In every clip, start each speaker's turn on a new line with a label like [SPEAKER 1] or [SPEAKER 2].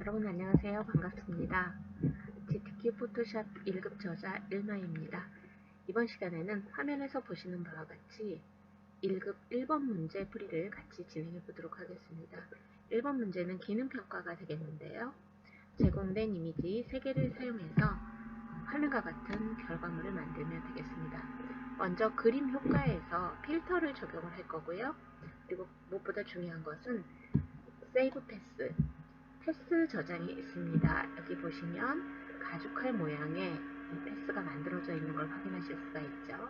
[SPEAKER 1] 여러분 안녕하세요. 반갑습니다. GTK 포토샵 1급 저자 일마입니다. 이번 시간에는 화면에서 보시는 바와 같이 1급 1번 문제 풀이를 같이 진행해 보도록 하겠습니다. 1번 문제는 기능평가가 되겠는데요. 제공된 이미지 3개를 사용해서 화면과 같은 결과물을 만들면 되겠습니다. 먼저 그림 효과에서 필터를 적용을 할 거고요. 그리고 무엇보다 중요한 것은 세이브 패스 저장이 있습니다. 여기 보시면 가죽칼 모양의 패스가 만들어져 있는 걸 확인하실 수가 있죠.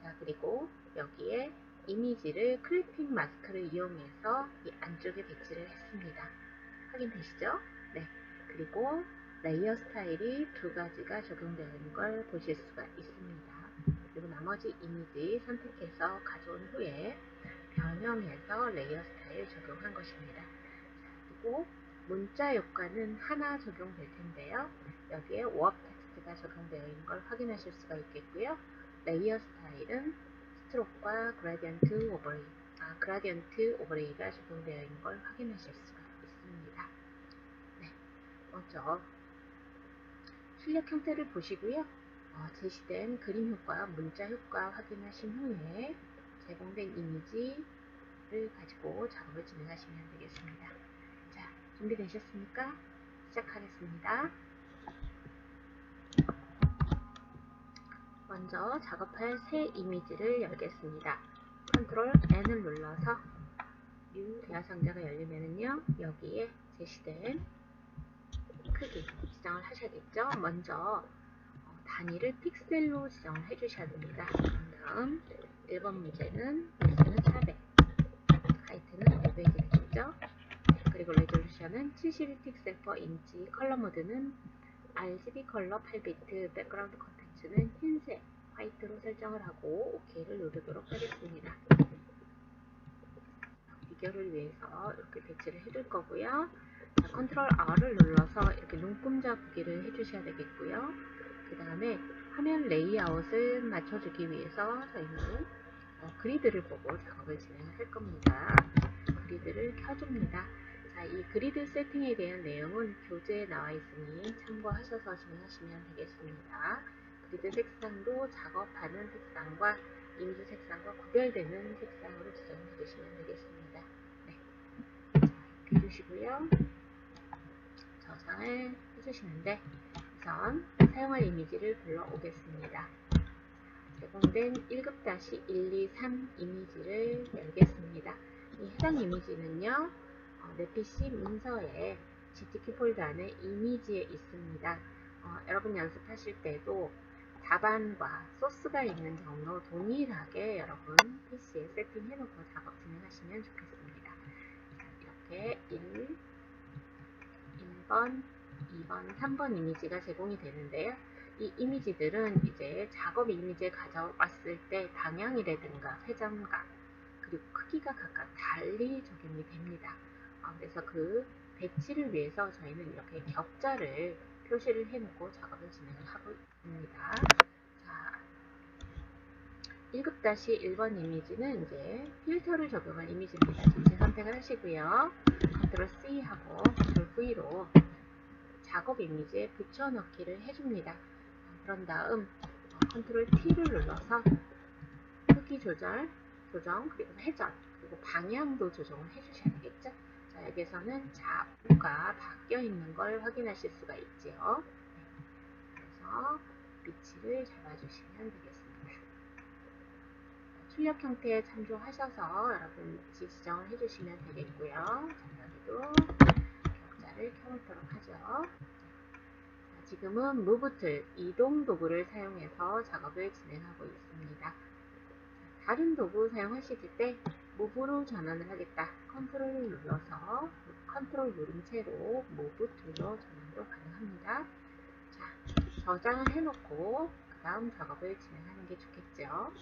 [SPEAKER 1] 자, 그리고 여기에 이미지를 클리핑 마스크를 이용해서 이 안쪽에 배치를 했습니다. 확인되시죠? 네. 그리고 레이어 스타일이 2가지가 적용되어 있는 걸 보실 수가 있습니다. 그리고 나머지 이미지 선택해서 가져온 후에 변형해서 레이어 스타일 적용한 것입니다. 그리고 문자 효과는 하나 적용될 텐데요. 여기에 워크 텍스트가 적용되어 있는 걸 확인하실 수가 있겠고요. 레이어 스타일은 스트로크와 그라디언트 오버레이가 적용되어 있는 걸 확인하실 수가 있습니다. 네, 먼저 출력 형태를 보시고요. 제시된 그림 효과, 문자 효과 확인하신 후에 제공된 이미지를 가지고 작업을 진행하시면 되겠습니다. 자, 준비되셨습니까? 시작하겠습니다. 먼저 작업할 새 이미지를 열겠습니다. 컨트롤 N을 눌러서 New 대화 상자가 열리면은요, 여기에 제시된 크기 지정을 하셔야겠죠. 먼저 단위를 픽셀로 지정을 해주셔야 됩니다. 그런 다음 1번 문제는 위스는 400, 하이트는 500이겠죠. 그리고 레졸루션은 72픽셀 per 인치, 컬러 모드는 RGB 컬러 8비트, 백그라운드 컨텐츠는 흰색, 화이트로 설정을 하고 OK를 누르도록 하겠습니다. 비교를 위해서 이렇게 배치를 해줄 거고요. 자, 컨트롤 R을 눌러서 이렇게 눈금자 보기를 해주셔야 되겠고요. 그 다음에 화면 레이아웃을 맞춰주기 위해서 저희는 그리드를 보고 작업을 진행할 겁니다. 그리드를 켜줍니다. 자, 이 그리드 세팅에 대한 내용은 교재에 나와 있으니 참고하셔서 진행하시면 되겠습니다. 그리드 색상도 작업하는 색상과 이미지 색상과 구별되는 색상으로 지정해 주시면 되겠습니다. 네. 해주시고요. 저장을 해주시는데 우선 사용할 이미지를 불러오겠습니다. 제공된 1급-123 이미지를 열겠습니다. 이 해당 이미지는요, 내 PC 문서에 GTK 폴더 안에 이미지에 있습니다. 여러분 연습하실 때도 답안과 소스가 있는 경로 동일하게 여러분 PC에 세팅해 놓고 작업 진행하시면 좋겠습니다. 이렇게 1번, 2번, 3번 이미지가 제공이 되는데요. 이 이미지들은 이제 작업 이미지에 가져왔을 때 방향이라든가 회전각 그리고 크기가 각각 달리 적용이 됩니다. 그래서 그 배치를 위해서 저희는 이렇게 격자를 표시를 해놓고 작업을 진행을 하고 있습니다. 자, 1급-1번 이미지는 이제 필터를 적용한 이미지입니다. 전체 선택을 하시고요. 컨트롤 C 하고 컨트롤 V로 작업 이미지에 붙여넣기를 해줍니다. 그런 다음 컨트롤 T를 눌러서 크기 조정, 그리고 회전, 그리고 방향도 조정을 해주셔야 되겠죠. 자, 여기서는 자우가 바뀌어 있는 걸 확인하실 수가 있죠. 그래서 위치를 잡아주시면 되겠습니다. 출력 형태에 참조하셔서 여러분 위치 지정을 해주시면 되겠고요. 자, 여기도 격자를 켜놓도록 하죠. 지금은 무브 툴, 이동 도구를 사용해서 작업을 진행하고 있습니다. 다른 도구 사용하실 때 무브로 전환을 하겠다. 컨트롤을 눌러서 컨트롤 누른 채로 무브 툴로 전환도 가능합니다. 자, 저장을 해놓고 그 다음 작업을 진행하는 게 좋겠죠.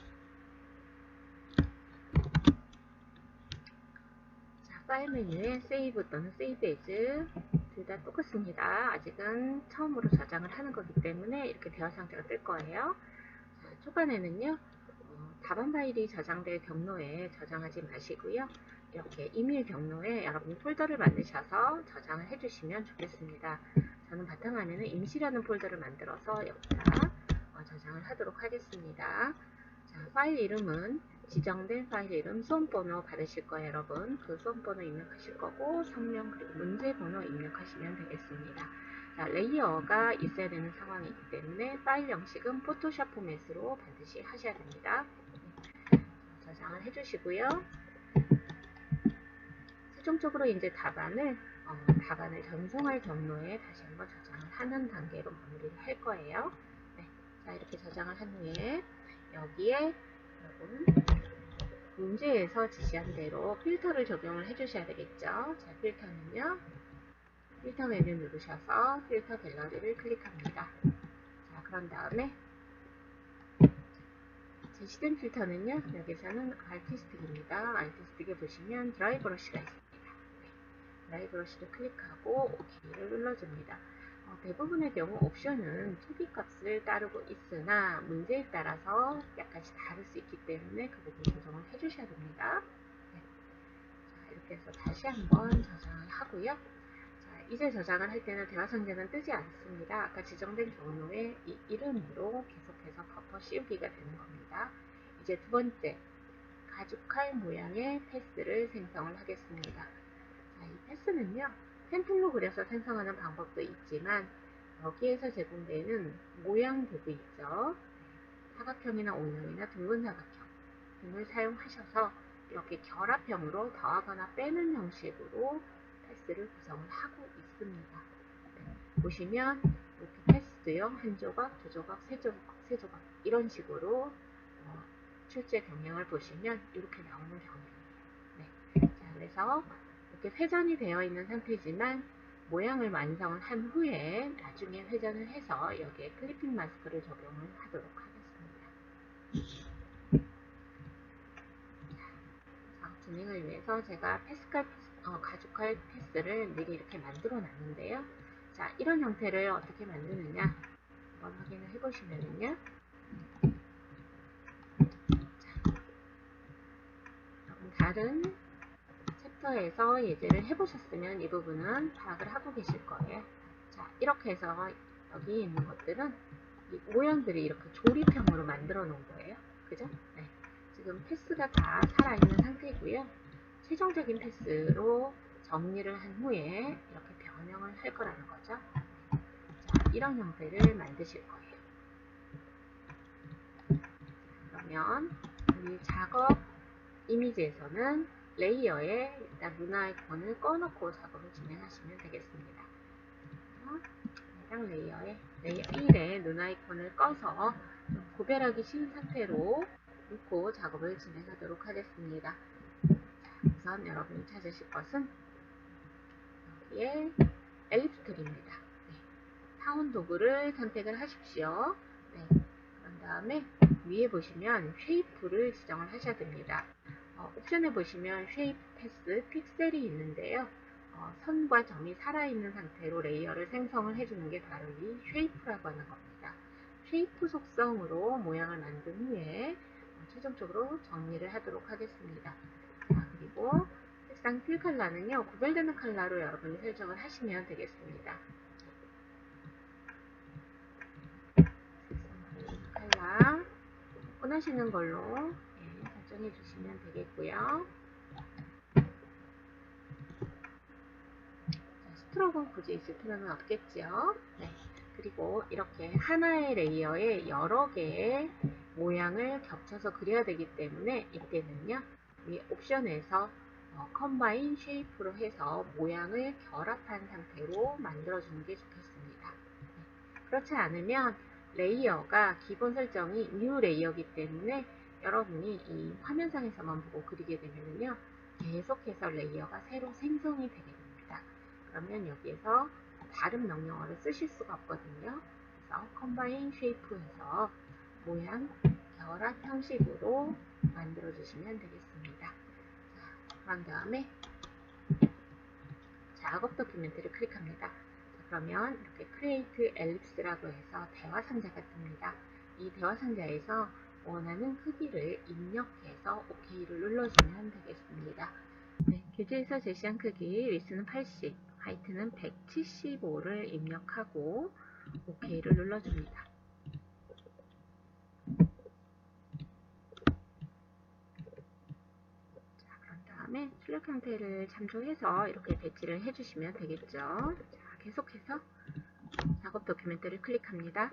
[SPEAKER 1] 자, 파일 메뉴에 세이브 또는 세이브 에즈 둘 다 똑같습니다. 아직은 처음으로 저장을 하는 거기 때문에 이렇게 대화 상태가 뜰 거예요. 자, 초반에는요, 답안 파일이 저장될 경로에 저장하지 마시고요. 이렇게 이메일 경로에 여러분 폴더를 만드셔서 저장을 해주시면 좋겠습니다. 저는 바탕화면에 임시라는 폴더를 만들어서 여기다 저장을 하도록 하겠습니다. 자, 파일 이름은 지정된 파일 이름 수험번호 받으실 거예요. 여러분 그 수험번호 입력하실 거고 성명 그리고 문제번호 입력하시면 되겠습니다. 자, 레이어가 있어야 되는 상황이기 때문에 파일 형식은 포토샵 포맷으로 반드시 하셔야 됩니다. 저장을 해주시고요. 최종적으로 이제 답안을 전송할 경로에 다시 한번 저장을 하는 단계로 마무리를 할 거예요. 네, 자 이렇게 저장을 한 후에 여기에 여러분 문제에서 지시한 대로 필터를 적용을 해주셔야 되겠죠. 자, 필터는요. 필터 메뉴 누르셔서 필터 갤러리를 클릭합니다. 자, 그런 다음에 제시된 필터는요. 여기서는 아티스틱입니다. 아티스틱에 보시면 드라이 브러쉬가 있습니다. 드라이 브러쉬를 클릭하고 OK를 눌러줍니다. 대부분의 경우 옵션은 2B 값을 따르고 있으나 문제에 따라서 약간씩 다를 수 있기 때문에 그 부분 조정을 해주셔야 됩니다. 네. 자, 이렇게 해서 다시 한번 저장을 하고요. 자, 이제 저장을 할 때는 대화 상자는 뜨지 않습니다. 아까 지정된 경로에 이 이름으로 계속해서 덮어 씌우기가 되는 겁니다. 이제 두 번째, 가죽칼 모양의 패스를 생성을 하겠습니다. 자, 이 패스는요, 템플로 그려서 생성하는 방법도 있지만 여기에서 제공되는 모양 도구 있죠. 사각형이나 오형이나 둥근 사각형 등을 사용하셔서 이렇게 결합형으로 더하거나 빼는 형식으로 패스를 구성을 하고 있습니다. 네, 보시면 이렇게 패스도요, 한 조각, 두 조각, 세 조각 이런 식으로 출제 경향을 보시면 이렇게 나오는 경향이에요. 네, 자, 그래서 이렇게 회전이 되어 있는 상태지만 모양을 완성을 한 후에 나중에 회전을 해서 여기에 클리핑 마스크를 적용을 하도록 하겠습니다. 자, 진행을 위해서 제가 가죽칼 패스를 미리 이렇게 만들어 놨는데요. 자, 이런 형태를 어떻게 만드느냐 한번 확인을 해보시면은요. 다른 챕터에서 예제를 해보셨으면 이 부분은 파악을 하고 계실 거예요. 자, 이렇게 해서 여기 있는 것들은 이 모양들이 이렇게 조립형으로 만들어 놓은 거예요. 그죠? 네. 지금 패스가 다 살아있는 상태이고요. 최종적인 패스로 정리를 한 후에 이렇게 변형을 할 거라는 거죠. 자, 이런 형태를 만드실 거예요. 그러면 우리 작업 이미지에서는 레이어에 일단 문화 아이콘을 꺼놓고 작업을 진행하시면 되겠습니다. 해당 레이어에 레이어 1에 눈 아이콘을 꺼서 구별하기 쉬운 상태로 놓고 작업을 진행하도록 하겠습니다. 자, 우선 여러분이 찾으실 것은 여기에 엘립스 툴입니다. 네, 타원 도구를 선택을 하십시오. 네, 그런 다음에 위에 보시면 쉐이프를 지정을 하셔야 됩니다. 옵션에 보시면 쉐이프 패스 픽셀이 있는데요. 선과 점이 살아있는 상태로 레이어를 생성을 해주는 게 바로 이 쉐이프라고 하는 겁니다. 쉐이프 속성으로 모양을 만든 후에 최종적으로 정리를 하도록 하겠습니다. 자, 그리고 색상 필 컬러는요, 구별되는 컬러로 여러분이 설정을 하시면 되겠습니다. 색상 컬러 원하시는 걸로 설정해 주시면 되겠고요. 스트로크는 굳이 있을 필요는 없겠죠. 네. 그리고 이렇게 하나의 레이어에 여러 개의 모양을 겹쳐서 그려야 되기 때문에 이때는요, 이 옵션에서 컴바인 쉐이프로 해서 모양을 결합한 상태로 만들어주는 게 좋겠습니다. 네. 그렇지 않으면 레이어가 기본 설정이 뉴 레이어이기 때문에 여러분이 이 화면상에서만 보고 그리게 되면요, 계속해서 레이어가 새로 생성이 되게 됩니다. 그러면 여기에서 다른 명령어를 쓰실 수가 없거든요. 그래서 컴바인 쉐이프에서 모양 결합 형식으로 만들어 주시면 되겠습니다. 자, 그런 다음에 작업 도큐멘트를 클릭합니다. 자, 그러면 이렇게 크리에이트 엘립스라고 해서 대화 상자가 뜹니다. 이 대화 상자에서 원하는 크기를 입력해서 OK를 눌러주면 되겠습니다. 네, 교재에서 제시한 크기 위스는 80, 하이트는 175를 입력하고 OK를 눌러줍니다. 자, 그런 다음에 출력 형태를 참조해서 이렇게 배치를 해주시면 되겠죠. 자, 계속해서 작업 도큐멘트를 클릭합니다.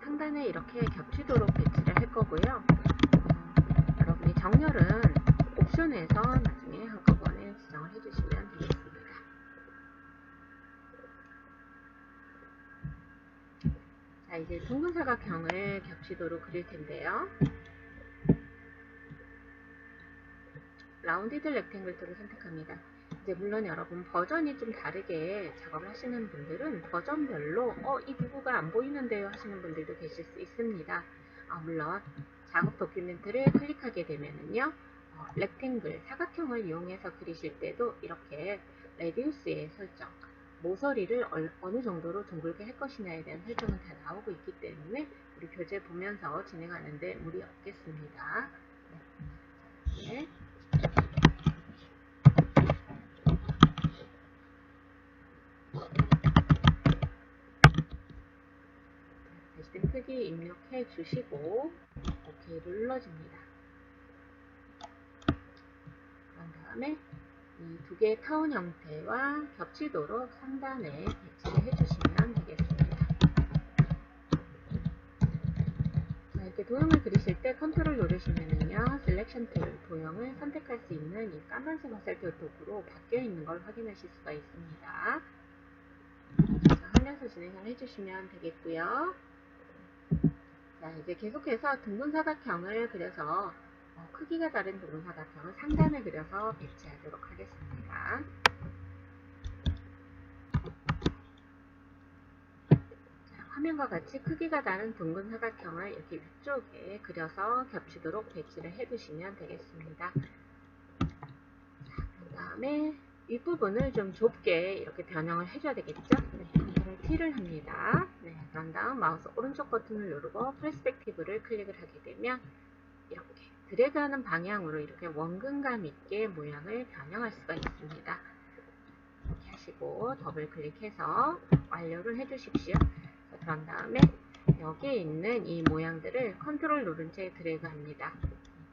[SPEAKER 1] 상단에 이렇게 겹치도록 배치를 할 거고요. 여러분이 정렬은 옵션에서 나중에 한꺼번에 지정을 해주시면 되겠습니다. 자, 이제 둥근 사각형을 겹치도록 그릴 텐데요. 라운디드 렉탱글 툴을 선택합니다. 이제 물론 여러분 버전이 좀 다르게 작업을 하시는 분들은 버전별로 이 부부가 안 보이는데요 하시는 분들도 계실 수 있습니다. 물론 작업 도큐멘트를 클릭하게 되면은요 렉탱글 사각형을 이용해서 그리실 때도 이렇게 레디우스의 설정, 모서리를 어느 정도로 둥글게 할 것이냐에 대한 설정은 다 나오고 있기 때문에 우리 교재 보면서 진행하는데 무리 없겠습니다. 네. 배치된 크기 입력해 주시고 OK를 눌러줍니다. 그런 다음에 이 두 개의 타원 형태와 겹치도록 상단에 배치를 해주시면 되겠습니다. 자, 이렇게 도형을 그리실 때 컨트롤 누르시면은요 셀렉션 툴 도형을 선택할 수 있는 이 까만색 화살표 도구로 바뀌어 있는 걸 확인하실 수가 있습니다. 자, 하면서 진행을 해주시면 되겠고요. 자, 이제 계속해서 둥근 사각형을 그려서 크기가 다른 둥근 사각형을 상단에 그려서 배치하도록 하겠습니다. 자, 화면과 같이 크기가 다른 둥근 사각형을 이렇게 위쪽에 그려서 겹치도록 배치를 해두시면 되겠습니다. 자, 그 다음에 윗부분을 좀 좁게 이렇게 변형을 해줘야 되겠죠? 네, 컨트롤 T를 합니다. 네, 그런 다음 마우스 오른쪽 버튼을 누르고 퍼스펙티브를 클릭을 하게 되면 이렇게 드래그하는 방향으로 이렇게 원근감 있게 모양을 변형할 수가 있습니다. 이렇게 하시고 더블 클릭해서 완료를 해주십시오. 자, 그런 다음에 여기에 있는 이 모양들을 컨트롤 누른 채 드래그 합니다.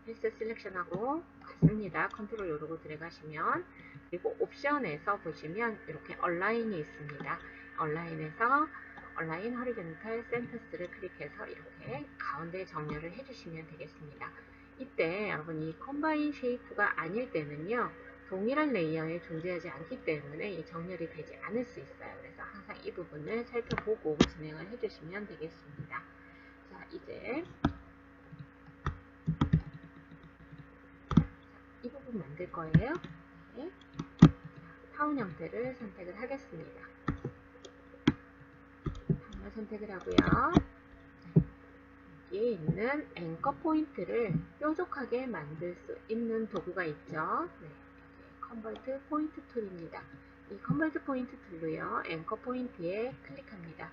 [SPEAKER 1] 패스 셀렉션하고 같습니다. 컨트롤 누르고 드래그 하시면 그리고 옵션에서 보시면 이렇게 얼라인이 있습니다. 얼라인에서 얼라인 호리존탈 센터스를 클릭해서 이렇게 가운데 정렬을 해주시면 되겠습니다. 이때 여러분 이 컴바인 쉐이프가 아닐 때는요 동일한 레이어에 존재하지 않기 때문에 이 정렬이 되지 않을 수 있어요. 그래서 항상 이 부분을 살펴보고 진행을 해주시면 되겠습니다. 자, 이제 이 부분 만들 거예요. 네. 타원 형태를 선택을 하겠습니다. 타원을 선택을 하고요. 여기에 있는 앵커 포인트를 뾰족하게 만들 수 있는 도구가 있죠. 네. 컨버트 포인트 툴입니다. 이 컨버트 포인트 툴로요. 앵커 포인트에 클릭합니다.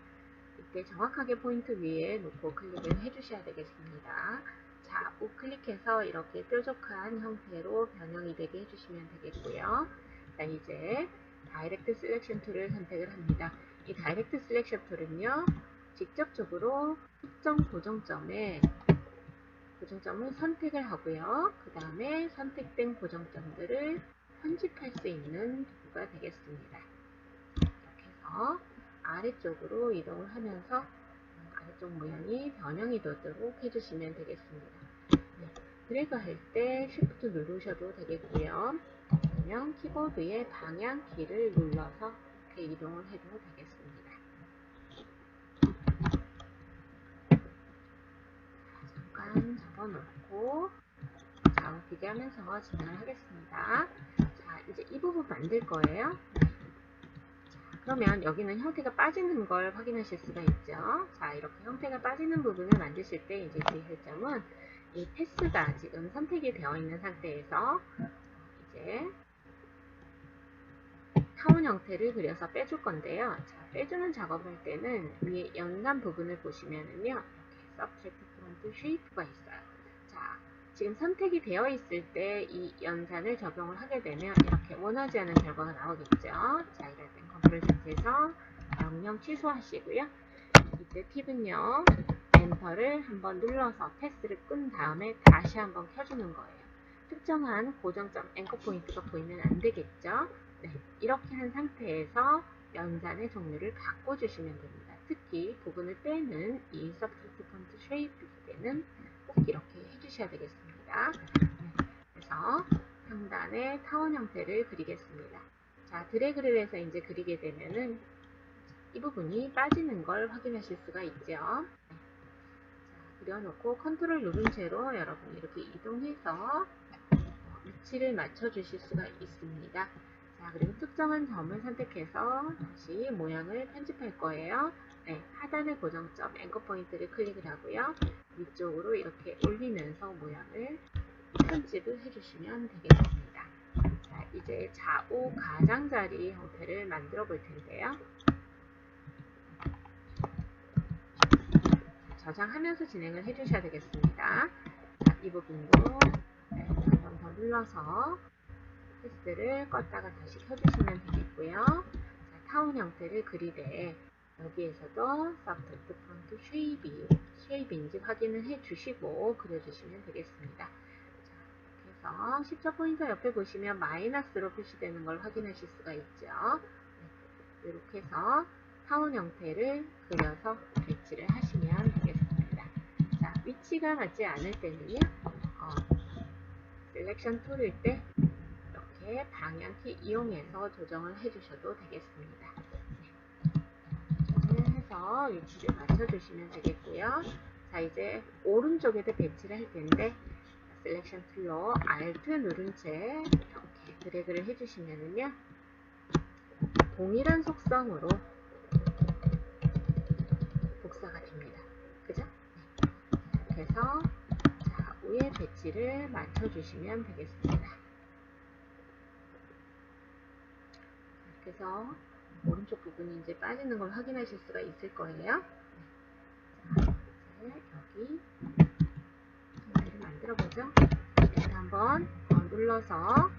[SPEAKER 1] 이때 정확하게 포인트 위에 놓고 클릭을 해주셔야 되겠습니다. 자, 우클릭해서 이렇게 뾰족한 형태로 변형이 되게 해주시면 되겠고요. 자, 이제 다이렉트 셀렉션 툴을 선택을 합니다. 이 다이렉트 셀렉션 툴은요, 직접적으로 특정 고정점을 선택을 하고요. 그 다음에 선택된 고정점들을 편집할 수 있는 도구가 되겠습니다. 이렇게 해서 아래쪽으로 이동을 하면서 아래쪽 모양이 변형이 되도록 해주시면 되겠습니다. 네, 드래그 할 때 Shift 누르셔도 되겠고요. 아니면 키보드의 방향 키를 눌러서 이렇게 이동을 해도 되겠습니다. 잠깐 접어놓고 다음 기대하면서 진행을 하겠습니다. 자, 이제 이 부분 만들 거예요. 그러면 여기는 형태가 빠지는 걸 확인하실 수가 있죠. 자, 이렇게 형태가 빠지는 부분을 만드실 때 이제 주의할 점은 이 패스가 지금 선택이 되어 있는 상태에서 이제 타원 형태를 그려서 빼줄 건데요. 자, 빼주는 작업을 할 때는 위에 연산 부분을 보시면은요, 이렇게 Subject Front Shape가 있어요. 자, 지금 선택이 되어 있을 때 이 연산을 적용을 하게 되면 이렇게 원하지 않은 결과가 나오겠죠. 자, 이럴 땐 컨트롤 상태에서 명령 취소하시고요. 이때 팁은요, 엔터를 한번 눌러서 패스를 끈 다음에 다시 한번 켜주는 거예요. 특정한 고정점 앵커 포인트가 보이면 안 되겠죠. 네, 이렇게 한 상태에서 연산의 종류를 바꿔주시면 됩니다. 특히 부분을 빼는 이 서브젝트 폰트 쉐이프 때는 꼭 이렇게 해주셔야 되겠습니다. 네, 그래서 상단에 타원 형태를 그리겠습니다. 자, 드래그를 해서 이제 그리게 되면은 이 부분이 빠지는 걸 확인하실 수가 있죠. 네. 자, 그려놓고 컨트롤 누른 채로 여러분 이렇게 이동해서 위치를 맞춰 주실 수가 있습니다. 자, 그리고 특정한 점을 선택해서 다시 모양을 편집할 거예요. 네, 하단의 고정점 앵커 포인트를 클릭을 하고요. 위쪽으로 이렇게 올리면서 모양을 편집을 해주시면 되겠습니다. 자, 이제 좌우 가장자리 형태를 만들어 볼 텐데요. 저장하면서 진행을 해주셔야 되겠습니다. 자, 이 부분도 한 번 더 눌러서 패스를 껐다가 다시 켜주시면 되겠고요. 자, 타운 형태를 그리되 여기에서도 서브젝트 프론트 쉐입인지 확인을 해주시고 그려주시면 되겠습니다. 자, 이렇게 해서 십자 포인터 옆에 보시면 마이너스로 표시되는 걸 확인하실 수가 있죠. 네, 이렇게 해서 타운 형태를 그려서 배치를 하시면 되겠습니다. 자, 위치가 맞지 않을 때는요, 셀렉션 툴일 때 이렇게 방향키 이용해서 조정을 해주셔도 되겠습니다. 조정을 해서 위치를 맞춰주시면 되겠고요. 자, 이제 오른쪽에도 배치를 할 텐데 셀렉션 툴로 Alt 누른 채 이렇게 드래그를 해주시면은요, 동일한 속성으로 복사가 됩니다. 그죠? 네. 이렇게 해서 좌우의 배치를 맞춰주시면 되겠습니다. 그래서 오른쪽 부분이 이제 빠지는 걸 확인하실 수가 있을 거예요. 자, 이제 여기 형태를 만들어 보죠. 이렇게 한번 눌러서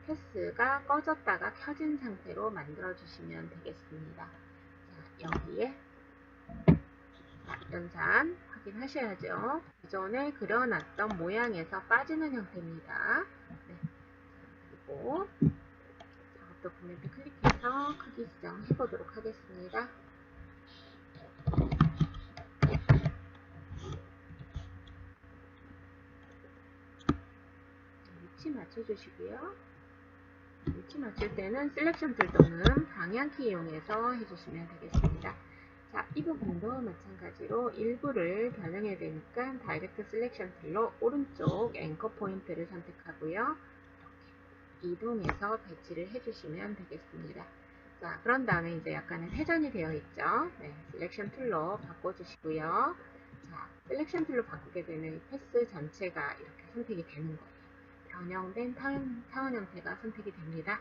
[SPEAKER 1] 패스가 꺼졌다가 켜진 상태로 만들어 주시면 되겠습니다. 자, 여기에 연산 확인하셔야죠. 기존에 그려놨던 모양에서 빠지는 형태입니다. 네. 그리고 작업 도큐멘트 클릭해서 크기 지정해 보도록 하겠습니다. 위치 맞춰주시고요. 위치 맞출 때는 셀렉션 툴 또는 방향키 이용해서 해주시면 되겠습니다. 자, 이 부분도 마찬가지로 일부를 변형해야 되니까 다이렉트 셀렉션 툴로 오른쪽 앵커 포인트를 선택하고요. 이렇게 이동해서 배치를 해주시면 되겠습니다. 자, 그런 다음에 이제 약간은 회전이 되어 있죠. 네, 셀렉션 툴로 바꿔주시고요. 자, 셀렉션 툴로 바꾸게 되면 패스 전체가 이렇게 선택이 되는 거예요. 변형된 타원 형태가 선택이 됩니다.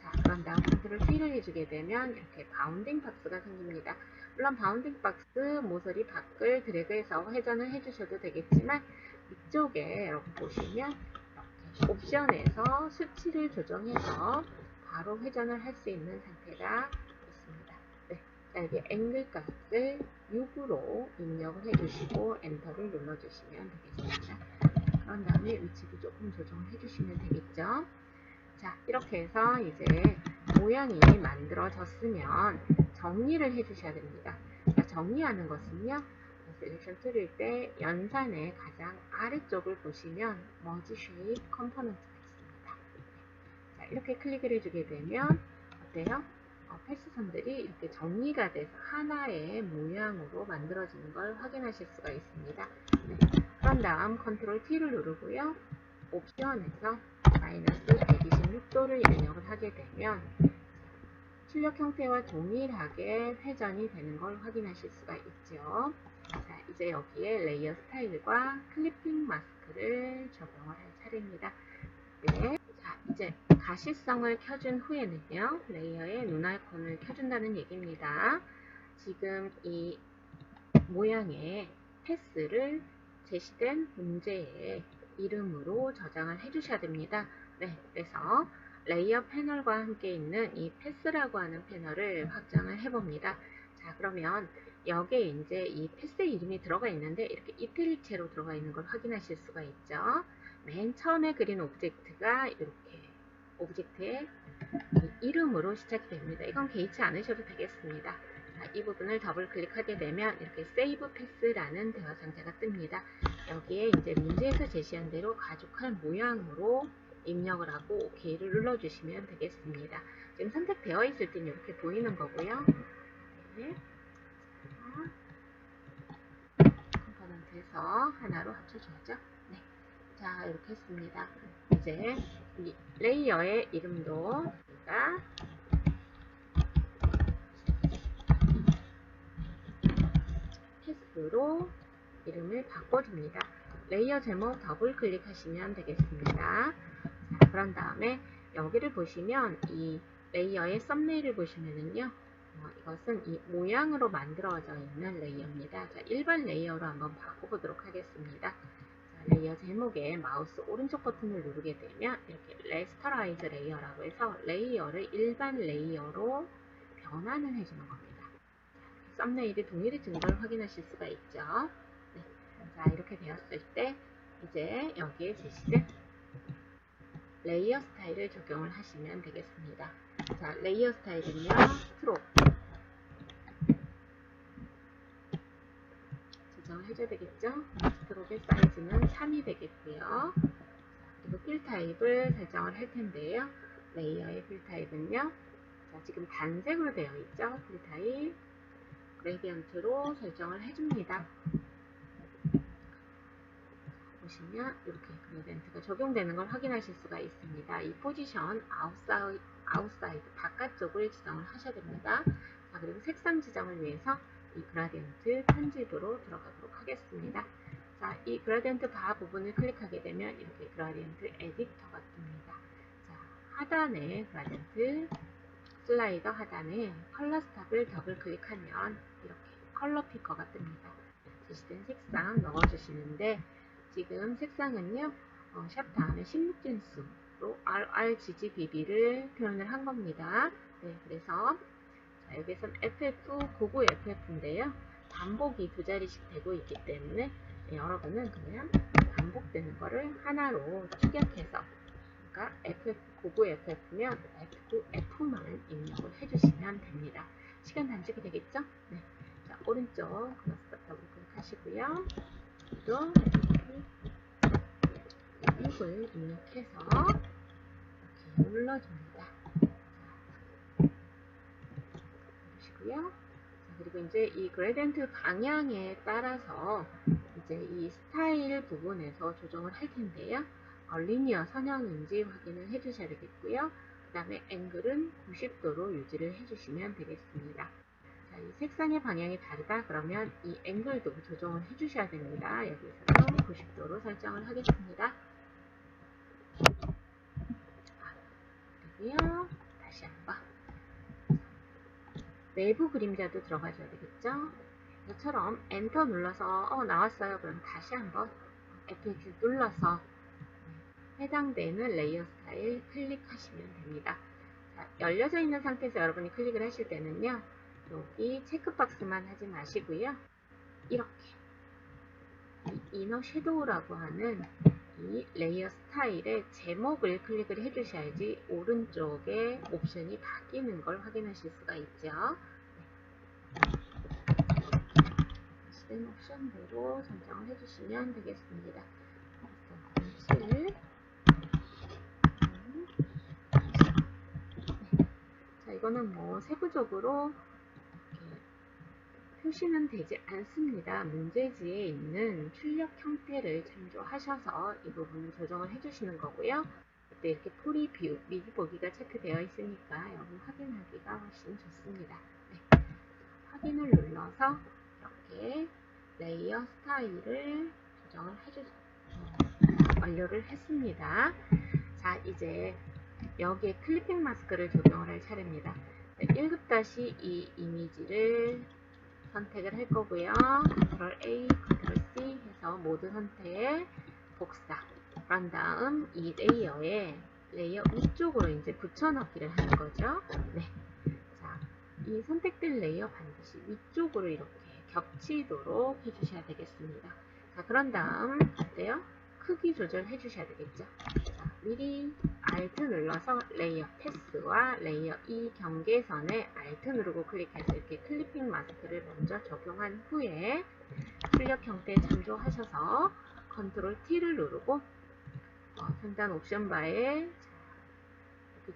[SPEAKER 1] 자, 그런 다음 컨트롤 T를 해주게 되면 이렇게 바운딩 박스가 생깁니다. 물론 바운딩 박스 모서리 밖을 드래그해서 회전을 해주셔도 되겠지만 위쪽에 이렇게 보시면 이렇게 옵션에서 수치를 조정해서 바로 회전을 할 수 있는 상태가 있습니다. 네, 자, 여기 앵글 값을 6으로 입력을 해주시고 엔터를 눌러주시면 되겠습니다. 그런 다음에 위치도 조금 조정을 해주시면 되겠죠. 자, 이렇게 해서 이제 모양이 만들어졌으면 정리를 해주셔야 됩니다. 자, 정리하는 것은요, 셀렉션 툴일 때 연산의 가장 아래쪽을 보시면 머지 쉐입 컴포넌트가 있습니다. 자, 이렇게 클릭을 해주게 되면 어때요? 패스선들이 이렇게 정리가 돼서 하나의 모양으로 만들어지는 걸 확인하실 수가 있습니다. 네. 그런 다음 컨트롤 T를 누르고요. 옵션에서 마이너스 126도를 입력을 하게 되면 출력 형태와 동일하게 회전이 되는 걸 확인하실 수가 있죠. 자, 이제 여기에 레이어 스타일과 클리핑 마스크를 적용을 할 차례입니다. 네. 자, 이제 가시성을 켜준 후에는요, 레이어의 눈 아이콘을 켜준다는 얘기입니다. 지금 이 모양의 패스를 제시된 문제의 이름으로 저장을 해주셔야 됩니다. 네, 그래서 레이어 패널과 함께 있는 이 패스라고 하는 패널을 확장을 해봅니다. 자, 그러면 여기에 이제 이 패스 이름이 들어가 있는데 이렇게 이탈릭체로 들어가 있는 걸 확인하실 수가 있죠. 맨 처음에 그린 오브젝트가 이렇게 오브젝트의 이름으로 시작이 됩니다. 이건 개의치 않으셔도 되겠습니다. 자, 이 부분을 더블 클릭하게 되면 이렇게 세이브 패스라는 대화 상자가 뜹니다. 여기에 이제 문제에서 제시한 대로 가족할 모양으로 입력을 하고 OK를 눌러주시면 되겠습니다. 지금 선택되어 있을 땐 이렇게 보이는 거고요. 네. 컴포넌트에서 하나로 합쳐줘야죠. 네. 자, 이렇게 했습니다. 이제 이 레이어의 이름도 우리가 패스로 이름을 바꿔줍니다. 레이어 제목 더블 클릭하시면 되겠습니다. 자, 그런 다음에 여기를 보시면 이 레이어의 썸네일을 보시면은요, 이것은 이 모양으로 만들어져 있는 레이어입니다. 자, 일반 레이어로 한번 바꿔보도록 하겠습니다. 자, 레이어 제목에 마우스 오른쪽 버튼을 누르게 되면 이렇게 레스터라이즈 레이어라고 해서 레이어를 일반 레이어로 변환을 해주는 겁니다. 썸네일이 동일해진 걸 확인하실 수가 있죠. 네. 자, 이렇게 되었을 때 이제 여기에 제시된 레이어 스타일을 적용을 하시면 되겠습니다. 자, 레이어 스타일은요, 스트록 조정을 해줘야 되겠죠. 스트록의 사이즈는 3이 되겠고요. 그리고 필 타입을 설정을 할 텐데요. 레이어의 필 타입은요, 자, 지금 단색으로 되어 있죠. 필 타입 그레디언트로 설정을 해줍니다. 보시면 이렇게 그레디언트가 적용되는 걸 확인하실 수가 있습니다. 이 포지션 아웃사이드 바깥쪽을 지정을 하셔야 됩니다. 자, 그리고 색상 지정을 위해서 이 그라디언트 편집으로 들어가도록 하겠습니다. 자, 이 그라디언트 바 부분을 클릭하게 되면 이렇게 그라디언트 에디터가 뜹니다. 자, 하단에 그라디언트 슬라이더 하단에 컬러 스탑을 더블 클릭하면 이렇게 컬러 피커가 뜹니다. 제시된 색상 넣어주시는데 지금 색상은요, 샵 다음에 16진수로 RGB를 표현을 한 겁니다. 네, 그래서 자, 여기선 FF, 고고 FF인데요. 반복이 두 자리씩 되고 있기 때문에 네, 여러분은 그냥 반복되는 거를 하나로 축약해서 그러니까 FF, 고고 FF면 FF만 입력을 해주시면 됩니다. 시간 단축이 되겠죠? 네. 자, 오른쪽 클러스 더블 클릭하시고요. 또 6을 입력해서 이렇게 눌러줍니다. 보시고요. 그리고 이제 이 그레디언트 방향에 따라서 이제 이 스타일 부분에서 조정을 할 텐데요. 리니어 선형인지 확인을 해주셔야 되겠고요. 그 다음에 앵글은 90도로 유지를 해주시면 되겠습니다. 자, 이 색상의 방향이 다르다 그러면 이 앵글도 조정을 해주셔야 됩니다. 여기서는 90도로 설정을 하겠습니다. 그리고요, 다시 한번 내부 그림자도 들어가줘야 되겠죠. 이처럼 엔터 눌러서 나왔어요. 그럼 다시 한번 F6 눌러서 해당되는 레이어 스타일 클릭하시면 됩니다. 자, 열려져 있는 상태에서 여러분이 클릭을 하실 때는요, 여기 체크박스만 하지 마시고요, 이렇게 이너 섀도우라고 하는 이 레이어 스타일의 제목을 클릭을 해주셔야지 오른쪽에 옵션이 바뀌는 걸 확인하실 수가 있죠. 다른 옵션대로 설정을 해주시면 되겠습니다. 7. 자, 이거는 뭐 세부적으로 표시는 되지 않습니다. 문제지에 있는 출력 형태를 참조하셔서 이 부분을 조정을 해주시는 거고요. 그때 이렇게 프리뷰, 미리 보기가 체크되어 있으니까 여러분 확인하기가 훨씬 좋습니다. 네. 확인을 눌러서 이렇게 레이어 스타일을 조정을 완료를 했습니다. 자, 이제 여기에 클리핑 마스크를 적용을 할 차례입니다. 1급-2 이미지를 선택을 할 거고요. Ctrl A, Ctrl C 해서 모두 선택, 복사. 그런 다음 이 레이어에 레이어 위쪽으로 이제 붙여넣기를 하는 거죠. 네. 자, 이 선택된 레이어 반드시 위쪽으로 이렇게 겹치도록 해주셔야 되겠습니다. 자, 그런 다음 어때요? 크기 조절해 주셔야 되겠죠. 자, 미리 Alt 눌러서 레이어 패스와 레이어 2 경계선에 Alt 누르고 클릭해서 이렇게 클리핑 마스크를 먼저 적용한 후에 출력 형태에 참조하셔서 Ctrl T를 누르고 상단 옵션 바에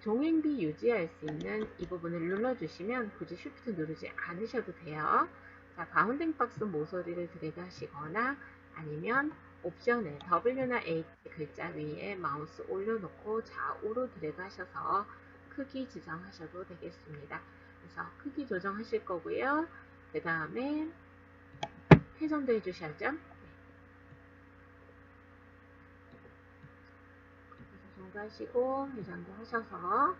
[SPEAKER 1] 종횡비 유지할 수 있는 이 부분을 눌러주시면 굳이 Shift 누르지 않으셔도 돼요. 자, 바운딩 박스 모서리를 드래그 하시거나 아니면 옵션에 W나 H 글자 위에 마우스 올려놓고 좌우로 드래그 하셔서 크기 지정하셔도 되겠습니다. 그래서 크기 조정하실 거고요. 그 다음에 회전도 해주셔야죠. 조정도 하시고 회전도 하셔서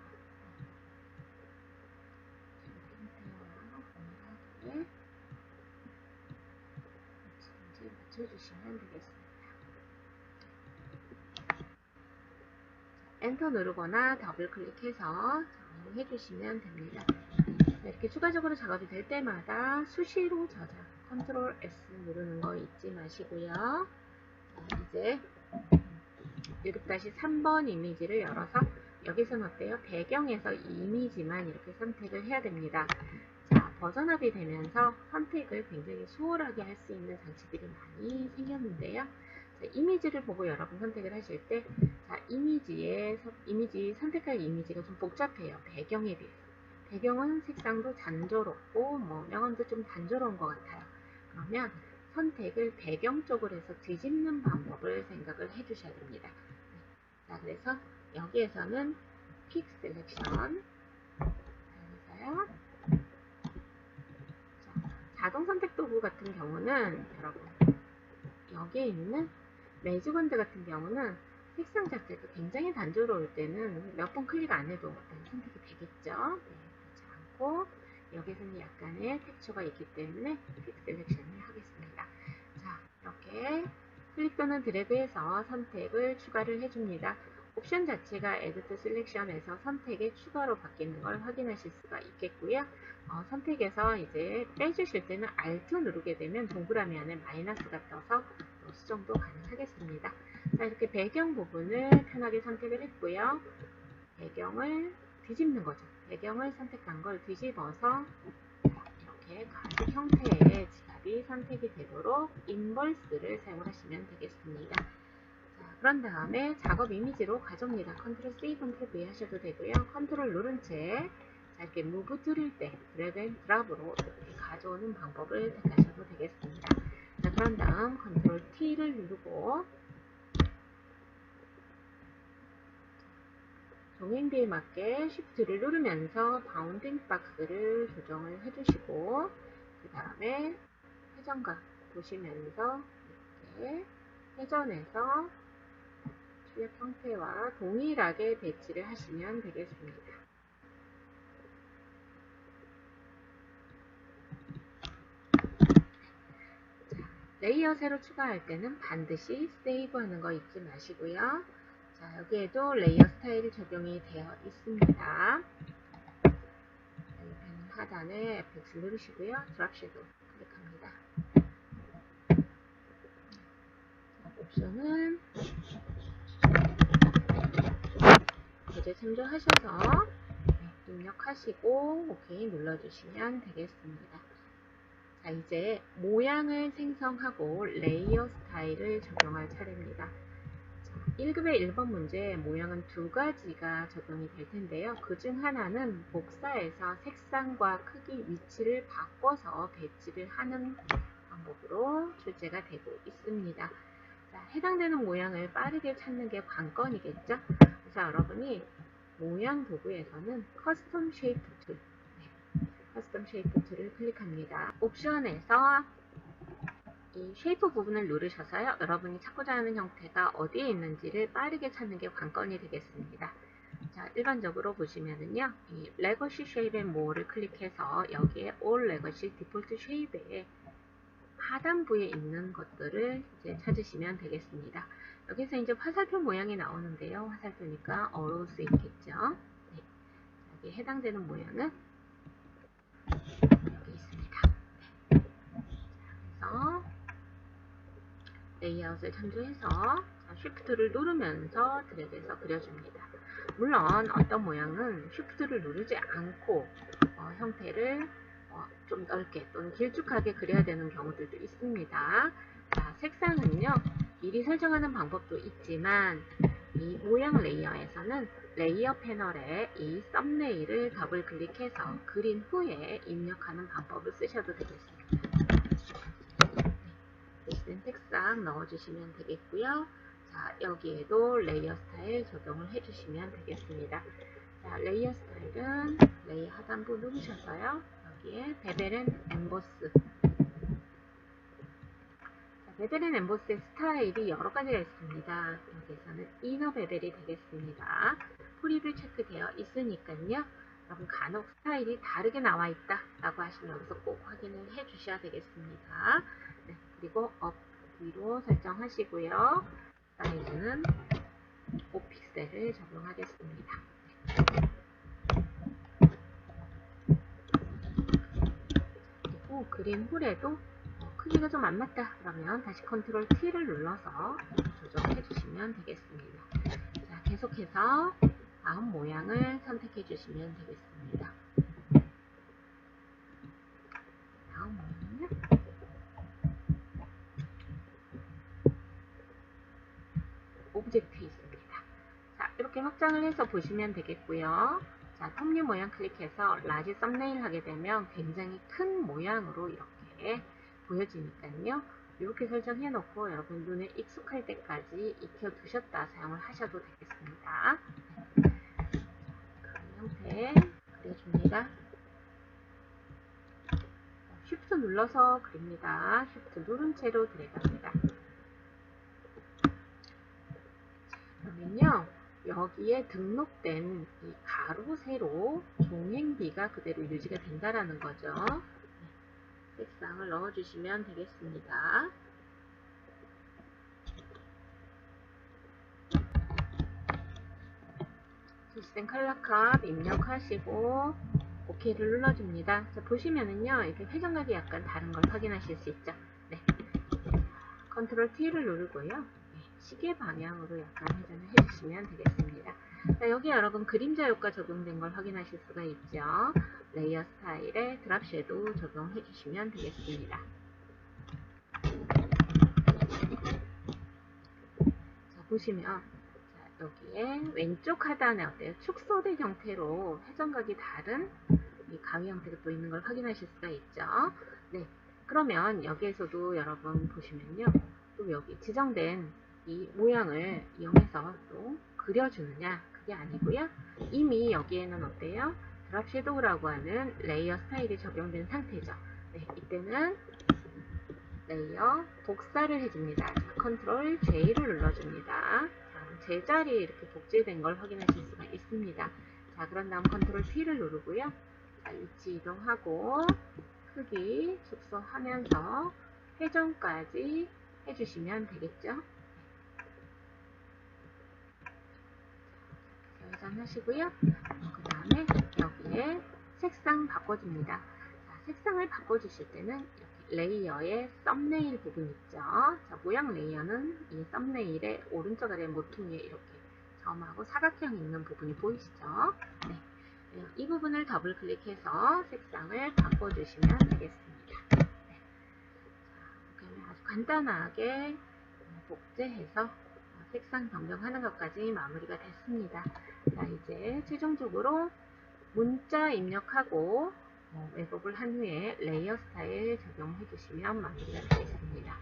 [SPEAKER 1] 맞춰주시면 되겠습니다. 엔터 누르거나 더블 클릭해서 정리를 해주시면 됩니다. 이렇게 추가적으로 작업이 될 때마다 수시로 저장, Ctrl S 누르는 거 잊지 마시고요. 이제 1급-3번 이미지를 열어서 여기서는 어때요? 배경에서 이 이미지만 이렇게 선택을 해야 됩니다. 자, 버전업이 되면서 선택을 굉장히 수월하게 할 수 있는 장치들이 많이 생겼는데요. 자, 이미지를 보고 여러분 선택을 하실 때, 자, 이미지 선택할 이미지가 좀 복잡해요. 배경에 비해서. 배경은 색상도 단조롭고 명암도 좀 단조로운 것 같아요. 그러면 선택을 배경 쪽으로 해서 뒤집는 방법을 생각을 해주셔야 됩니다. 자, 그래서 여기에서는 픽 셀렉션 해서요. 자동 선택 도구 같은 경우는 여러분 여기에 있는 매직원드 같은 경우는 색상 자체가 굉장히 단조로울 때는 몇 번 클릭 안 해도 선택이 되겠죠. 네, 그렇지 않고 여기서는 약간의 텍스처가 있기 때문에 픽 셀렉션을 하겠습니다. 자, 이렇게 클릭 또는 드래그해서 선택을 추가를 해줍니다. 옵션 자체가 Add to Selection에서 선택의 추가로 바뀌는 걸 확인하실 수가 있겠고요. 선택에서 이제 빼주실 때는 Alt 누르게 되면 동그라미 안에 마이너스가 떠서 수정도 가능하겠습니다. 자, 이렇게 배경 부분을 편하게 선택을 했고요. 배경을 뒤집는 거죠. 배경을 선택한 걸 뒤집어서 이렇게 가죽 형태의 지갑이 선택이 되도록 인버스를 사용하시면 되겠습니다. 자, 그런 다음에 작업 이미지로 가져옵니다. Ctrl C, Ctrl V 하셔도 되고요. Ctrl 누른 채 자, 이렇게 무브 뚫을 때 드래그 앤 드랍으로 이렇게 가져오는 방법을 택하셔도 되겠습니다. 자, 그런 다음 Ctrl T를 누르고 종횡비에 맞게 Shift를 누르면서 바운딩 박스를 조정을 해주시고 그 다음에 회전각 보시면서 이렇게 회전해서 출력 형태와 동일하게 배치를 하시면 되겠습니다. 레이어 새로 추가할 때는 반드시 세이브 하는 거 잊지 마시고요. 자, 여기에도 레이어 스타일이 적용이 되어 있습니다. 펜 하단에 FX 누르시고요. 드랍 섀도우 클릭합니다. 옵션은 교재 참조하셔서 입력하시고 OK 눌러주시면 되겠습니다. 자, 이제 모양을 생성하고 레이어 스타일을 적용할 차례입니다. 1급의 1번 문제 모양은 두 가지가 적용이 될 텐데요. 그 중 하나는 복사해서 색상과 크기, 위치를 바꿔서 배치를 하는 방법으로 출제가 되고 있습니다. 자, 해당되는 모양을 빠르게 찾는 게 관건이겠죠. 그래서 여러분이 모양 도구에서는 커스텀 쉐이프 툴, 커스텀 쉐이프 툴을 클릭합니다. 옵션에서 이 쉐이프 부분을 누르셔서요. 여러분이 찾고자 하는 형태가 어디에 있는지를 빠르게 찾는 게 관건이 되겠습니다. 자, 일반적으로 보시면은요, 이 레거시 쉐입 앤 모어를 클릭해서 여기에 All 레거시 디폴트 쉐입에 하단부에 있는 것들을 이제 찾으시면 되겠습니다. 여기서 이제 화살표 모양이 나오는데요. 화살표니까 어려울 수 있겠죠. 네. 여기 해당되는 모양은 여기 있습니다. 네. 그래서 레이아웃을 참조해서 쉬프트를 누르면서 드래그해서 그려줍니다. 물론 어떤 모양은 쉬프트를 누르지 않고 형태를 좀 넓게 또는 길쭉하게 그려야 되는 경우들도 있습니다. 자, 색상은요, 미리 설정하는 방법도 있지만 이 모양 레이어에서는 레이어 패널에 이 썸네일을 더블 클릭해서 그린 후에 입력하는 방법을 쓰셔도 되겠습니다. 대신 색상 넣어주시면 되겠고요. 자, 여기에도 레이어 스타일 적용을 해주시면 되겠습니다. 자, 레이어 스타일은 레이어 하단부 누르셔서요. 여기에 베벨 앤 엠보스. 베벨 앤 엠보스의 스타일이 여러 가지가 있습니다. 여기에서는 이너 베벨이 되겠습니다. 프리뷰 체크되어 있으니까요. 여러분 간혹 스타일이 다르게 나와 있다 라고 하시면 여기서 꼭 확인을 해 주셔야 되겠습니다. 네, 그리고 업 위로 설정하시고요. 사이즈는 5픽셀을 적용하겠습니다. 그리고 그린 홀에도 크기가 좀 안 맞다 그러면 다시 컨트롤 T를 눌러서 조정해 주시면 되겠습니다. 자, 계속해서 다음 모양을 선택해 주시면 되겠습니다. 다음 모양은요, 오브젝트 있습니다. 자, 이렇게 확장을 해서 보시면 되겠고요. 자, 톱니 모양 클릭해서 라지 썸네일 하게 되면 굉장히 큰 모양으로 이렇게 보여지니까요. 이렇게 설정해 놓고 여러분 눈에 익숙할 때까지 익혀 두셨다 사용을 하셔도 되겠습니다. 그런 형태 그려줍니다. 쉬프트 눌러서 그립니다. 쉬프트 누른 채로 들어갑니다. 그러면요, 여기에 등록된 이 가로, 세로, 종횡비가 그대로 유지가 된다라는 거죠. 네, 색상을 넣어주시면 되겠습니다. 실시된 컬러값 입력하시고 OK를 눌러줍니다. 자, 보시면은요, 이렇게 회전각이 약간 다른 걸 확인하실 수 있죠. 네. 컨트롤 T를 누르고요. 시계 방향으로 약간 회전을 해주시면 되겠습니다. 자, 여기 여러분 그림자 효과 적용된 걸 확인하실 수가 있죠. 레이어 스타일에 드랍 섀도우 적용해 주시면 되겠습니다. 자, 보시면 자, 여기에 왼쪽 하단에 어때요? 축소된 형태로 회전각이 다른 이 가위 형태가 또 있는 걸 확인하실 수가 있죠. 네, 그러면 여기에서도 여러분 보시면요, 또 여기 지정된 이 모양을 이용해서 또 그려주느냐, 그게 아니고요. 이미 여기에는 어때요? 드랍 섀도우라고 하는 레이어 스타일이 적용된 상태죠. 네, 이때는 레이어 복사를 해줍니다. 컨트롤 J를 눌러줍니다. 자, 제자리에 이렇게 복제된 걸 확인하실 수가 있습니다. 자, 그런 다음 컨트롤 T를 누르고요. 자, 위치 이동하고 크기 축소하면서 회전까지 해주시면 되겠죠. 회전하시고요. 그 다음에 여기에 색상 바꿔줍니다. 자, 색상을 바꿔주실 때는 이렇게 레이어의 썸네일 부분 있죠. 자, 모양 레이어는 이 썸네일의 오른쪽 아래 모퉁이에 이렇게 점하고 사각형 있는 부분이 보이시죠? 네. 이 부분을 더블 클릭해서 색상을 바꿔주시면 되겠습니다. 네. 자, 이렇게 아주 간단하게 복제해서 색상 변경하는 것까지 마무리가 됐습니다. 자, 이제 최종적으로 문자 입력하고 왜곡을 한 후에 레이어 스타일 적용해 주시면 마무리가 되겠습니다.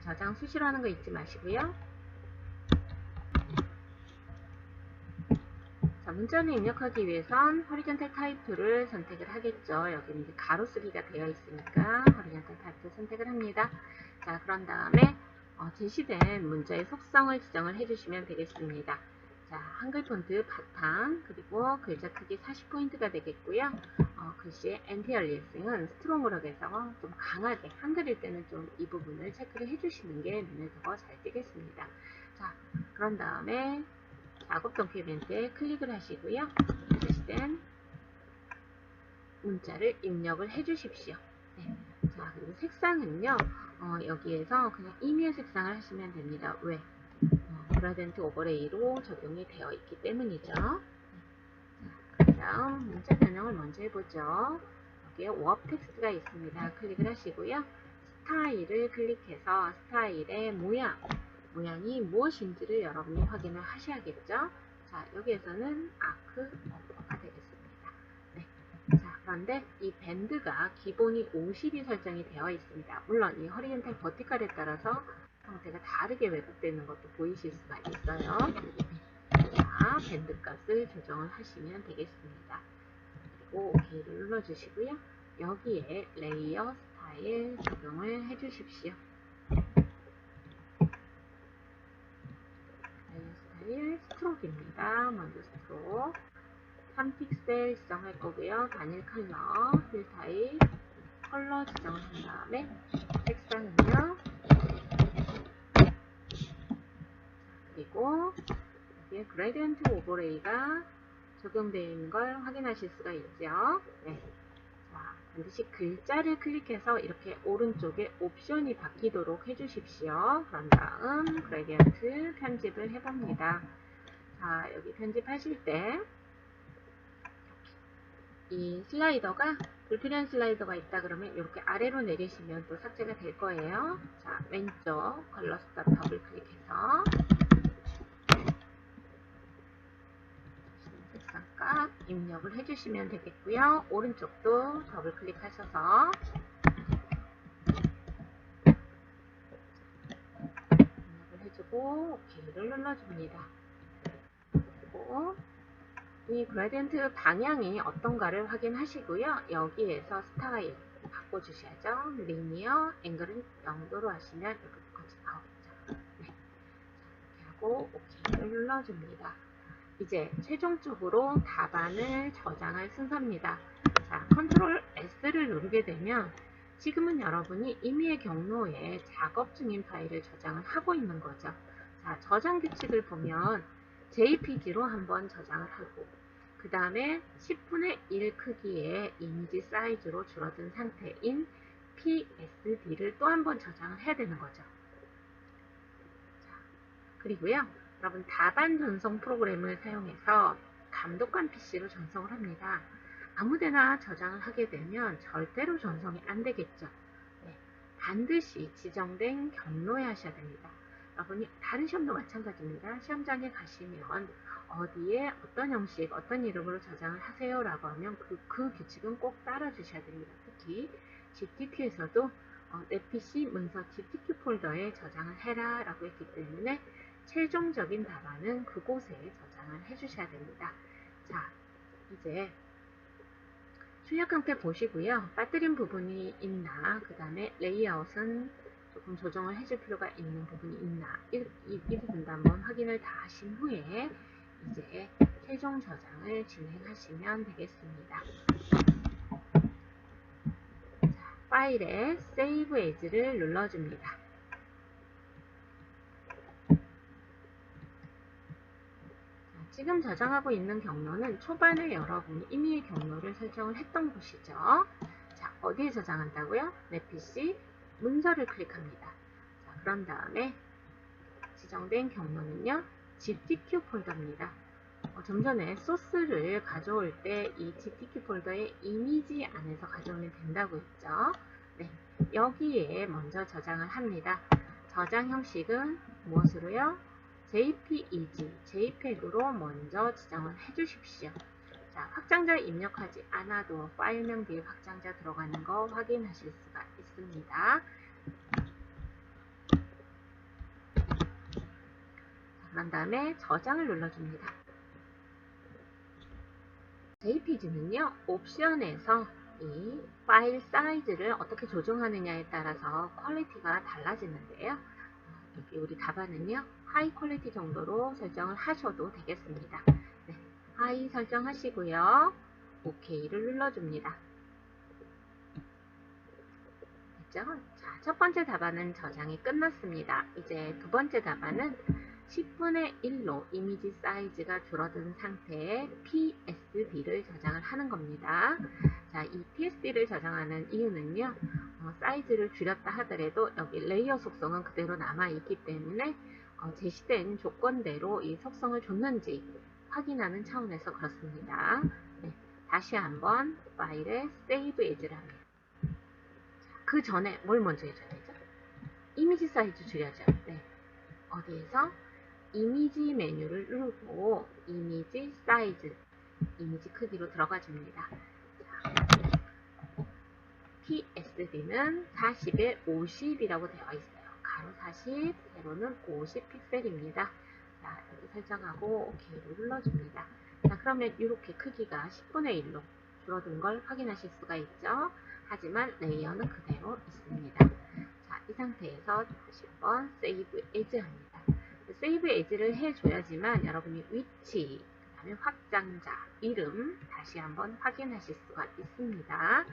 [SPEAKER 1] 저장 수시로 하는 거 잊지 마시고요. 자, 문자를 입력하기 위해선 호리존탈 타입2를 선택을 하겠죠. 여기 이제 가로쓰기가 되어 있으니까 호리존탈 타입2 선택을 합니다. 자, 그런 다음에 제시된 문자의 속성을 지정을 해주시면 되겠습니다. 자, 한글 폰트 바탕, 그리고 글자 크기 40포인트가 되겠고요. 글씨의 엔티-얼리에싱은 스트롱으로 해서 좀 강하게, 한글일 때는 좀 이 부분을 체크를 해주시는 게 눈에 더 잘 띄겠습니다. 자, 그런 다음에 작업 도큐멘트에 클릭을 하시고요. 제시된 문자를 입력을 해주십시오. 네. 자, 그리고 색상은요, 여기에서 그냥 이미의 색상을 하시면 됩니다. 왜? 그라덴트 오버레이로 적용이 되어 있기 때문이죠. 그 다음 문자 변형을 먼저 해보죠. 여기에 워프 텍스트가 있습니다. 클릭을 하시고요. 스타일을 클릭해서 스타일의 모양이 무엇인지를 여러분이 확인을 하셔야겠죠. 자, 여기에서는 아크 어퍼가 되겠습니다. 네. 자, 그런데 이 밴드가 기본이 50이 설정이 되어 있습니다. 물론 이 허리젠탈 버티컬에 따라서 형태가 다르게 왜곡되는 것도 보이실 수가 있어요. 자, 밴드 값을 조정을 하시면 되겠습니다. 그리고 OK를 눌러주시고요. 여기에 레이어 스타일 적용을 해주십시오. 레이어 스타일 스트로크입니다. 먼저 스트로크 3픽셀 지정할 거고요. 단일 컬러, 필 타입, 컬러 지정을 한 다음에 색상은요. 그리고 여기에 그레디언트 오버레이가 적용되어 있는 걸 확인하실 수가 있죠. 네. 자, 반드시 글자를 클릭해서 이렇게 오른쪽에 옵션이 바뀌도록 해주십시오. 그런 다음 그레디언트 편집을 해봅니다. 자, 여기 편집하실 때 이 슬라이더가 불필요한 슬라이더가 있다 그러면 이렇게 아래로 내리시면 또 삭제가 될 거예요. 자, 왼쪽 컬러 스탑 더블 클릭해서 색상값 입력을 해주시면 되겠고요. 오른쪽도 더블 클릭하셔서 입력을 해주고 OK를 눌러줍니다. 그리고 이 그레디언트 방향이 어떤가를 확인하시고요. 여기에서 스타일 바꿔주셔야죠. 리니어 앵글은 0도로 하시면 이렇게 똑같이 나오겠죠. 네. 이렇게 하고 OK를 눌러줍니다. 이제 최종적으로 답안을 저장할 순서입니다. 자, 컨트롤 S를 누르게 되면 지금은 여러분이 임의의 경로에 작업 중인 파일을 저장을 하고 있는 거죠. 자, 저장 규칙을 보면 JPG로 한번 저장을 하고 그 다음에 10분의 1 크기의 이미지 사이즈로 줄어든 상태인 PSD를 또 한번 저장을 해야 되는 거죠. 자, 그리고요. 여러분 답안 전송 프로그램을 사용해서 감독관 PC로 전송을 합니다. 아무데나 저장을 하게 되면 절대로 전송이 안 되겠죠. 네, 반드시 지정된 경로에 하셔야 됩니다. 여러분이 다른 시험도 마찬가지입니다. 시험장에 가시면 어디에 어떤 형식, 어떤 이름으로 저장을 하세요 라고 하면 그 규칙은 꼭 따라 주셔야 됩니다. 특히 GTQ에서도 내 PC 문서 GTQ 폴더에 저장을 해라 라고 했기 때문에 최종적인 답안은 그곳에 저장을 해주셔야 됩니다. 자, 이제 출력 형태 보시고요. 빠뜨린 부분이 있나, 그 다음에 레이아웃은 조금 조정을 해줄 필요가 있는 부분이 있나, 이 부분도 한번 확인을 다 하신 후에 이제 최종 저장을 진행하시면 되겠습니다. 자, 파일에 Save As를 눌러줍니다. 지금 저장하고 있는 경로는 초반에 여러분이 임의의 경로를 설정을 했던 곳이죠. 자, 어디에 저장한다고요? 내 PC 문서를 클릭합니다. 자, 그런 다음에 지정된 경로는요. GTQ 폴더입니다. 좀 전에 소스를 가져올 때 이 GTQ 폴더의 이미지 안에서 가져오면 된다고 했죠. 네, 여기에 먼저 저장을 합니다. 저장 형식은 무엇으로요? JPEG, JPEG으로 먼저 지정을 해주십시오. 자, 확장자 입력하지 않아도 파일명 뒤에 확장자 들어가는 거 확인하실 수가 있습니다. 그런 다음에 저장을 눌러줍니다. JPEG는요, 옵션에서 이 파일 사이즈를 어떻게 조정하느냐에 따라서 퀄리티가 달라지는데요. 여기 우리 답안은요, 하이 퀄리티 정도로 설정을 하셔도 되겠습니다. 네, 하이 설정하시고요. OK를 눌러줍니다. 됐죠? 자, 첫 번째 답안은 저장이 끝났습니다. 이제 두 번째 답안은 10분의 1로 이미지 사이즈가 줄어든 상태의 PSD를 저장을 하는 겁니다. 자, 이 PSD를 저장하는 이유는요, 사이즈를 줄였다 하더라도 여기 레이어 속성은 그대로 남아있기 때문에 제시된 조건대로 이 속성을 줬는지 확인하는 차원에서 그렇습니다. 네, 다시 한번 파일에 Save As를 합니다. 그 전에 뭘 먼저 해줘야 되죠? 이미지 사이즈 줄여줘. 네. 어디에서? 이미지 메뉴를 누르고 이미지 사이즈, 이미지 크기로 들어가 줍니다. PSD는 40에 50이라고 되어 있어요. 가로 40, 세로는 50 픽셀입니다. 자, 여기 설정하고 OK로 눌러줍니다. 자, 그러면 이렇게 크기가 10분의 1로 줄어든 걸 확인하실 수가 있죠. 하지만 레이어는 그대로 있습니다. 자, 이 상태에서 다시 한번 Save As 합니다. Save As를 해줘야지만 여러분이 위치, 그 다음에 확장자, 이름 다시 한번 확인하실 수가 있습니다.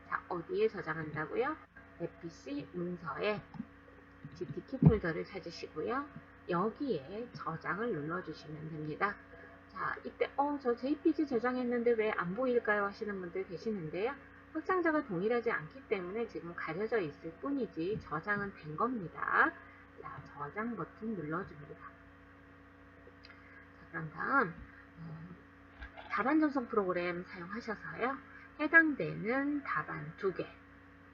[SPEAKER 1] 자, 어디에 저장한다고요? FPC 문서에 GTK 폴더를 찾으시고요. 여기에 저장을 눌러주시면 됩니다. 자, 이때 저 JPG 저장했는데 왜 안 보일까요? 하시는 분들 계시는데요. 확장자가 동일하지 않기 때문에 지금 가려져 있을 뿐이지 저장은 된 겁니다. 자, 저장 버튼 눌러줍니다. 자, 그런 다음 답안 전송 프로그램 사용하셔서요. 해당되는 답안 2개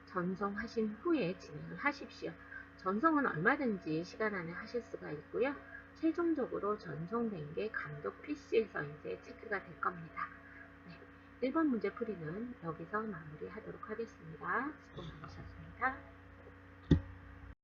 [SPEAKER 1] 전송하신 후에 진행을 하십시오. 전송은 얼마든지 시간 안에 하실 수가 있고요. 최종적으로 전송된 게 감독 PC에서 이제 체크가 될 겁니다. 네, 1번 문제 풀이는 여기서 마무리하도록 하겠습니다. 수고 많으셨습니다.